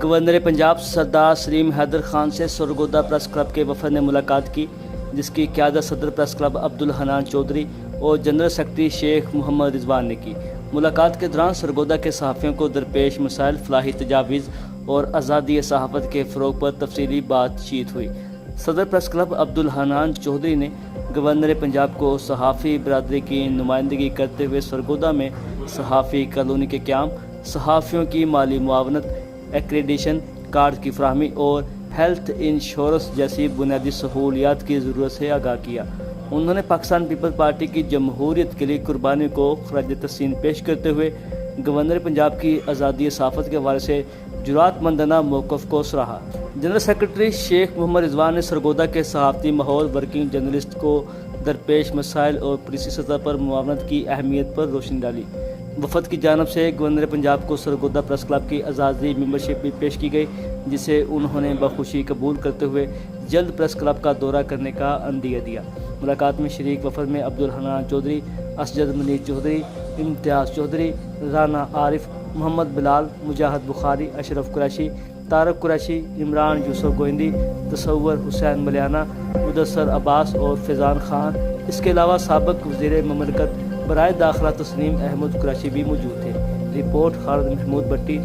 Governor Punjab سردار سلیم حیدر خان سے Sargodha press club کے وفد نے ملاقات کی، جس کی قیادت صدر پریس کلب عبدالحنان چودھری اور جنرل سیکرٹری شیخ محمد رضوان نے کی۔ ملاقات کے دوران سرگودا کے صحافیوں کو درپیش مسائل، فلاحی تجاویز اور آزادی صحافت کے فروغ پر تفصیلی بات چیت ہوئی۔ صدر پریس کلب عبدالحنان چودھری نے گورنر پنجاب کو صحافی برادری کی نمائندگی کرتے ہوئے سرگودا میں صحافی کالونی کے قیام، صحافیوں کی مالی معاونت، ایکریڈیشن کارڈ کی فراہمی اور ہیلتھ انشورنس جیسی بنیادی سہولیات کی ضرورت سے آگاہ کیا۔ انہوں نے پاکستان پیپلز پارٹی کی جمہوریت کے لیے قربانی کو خراج تحسین پیش کرتے ہوئے گورنر پنجاب کی آزادی صحافت کے حوالے سے جرأت مندانہ موقف کو سراہا۔ جنرل سیکرٹری شیخ محمد رضوان نے سرگودا کے صحافتی ماحول، ورکنگ جرنلسٹ کو درپیش مسائل اور پولیسی سطح پر معاونت کی اہمیت پر روشنی ڈالی۔ وفد کی جانب سے گورنر پنجاب کو سرگودا پریس کلب کی اعزازی ممبرشپ بھی پیش کی گئی، جسے انہوں نے بخوشی قبول کرتے ہوئے جلد پریس کلب کا دورہ کرنے کا عندیہ دیا۔ ملاقات میں شریک وفد میں عبدالحنان چودھری، اسجد منیر چودھری، امتیاز چودھری، رانا عارف، محمد بلال، مجاہد بخاری، اشرف قریشی، طارق قریشی، عمران یوسف گوہندی، تصور حسین ملیانہ، مدثر عباس اور فیضان خان، اس کے علاوہ سابق وزیر مملکت برائے داخلہ تسنیم احمد قریشی بھی موجود تھے۔ رپورٹ خالد محمود بٹی۔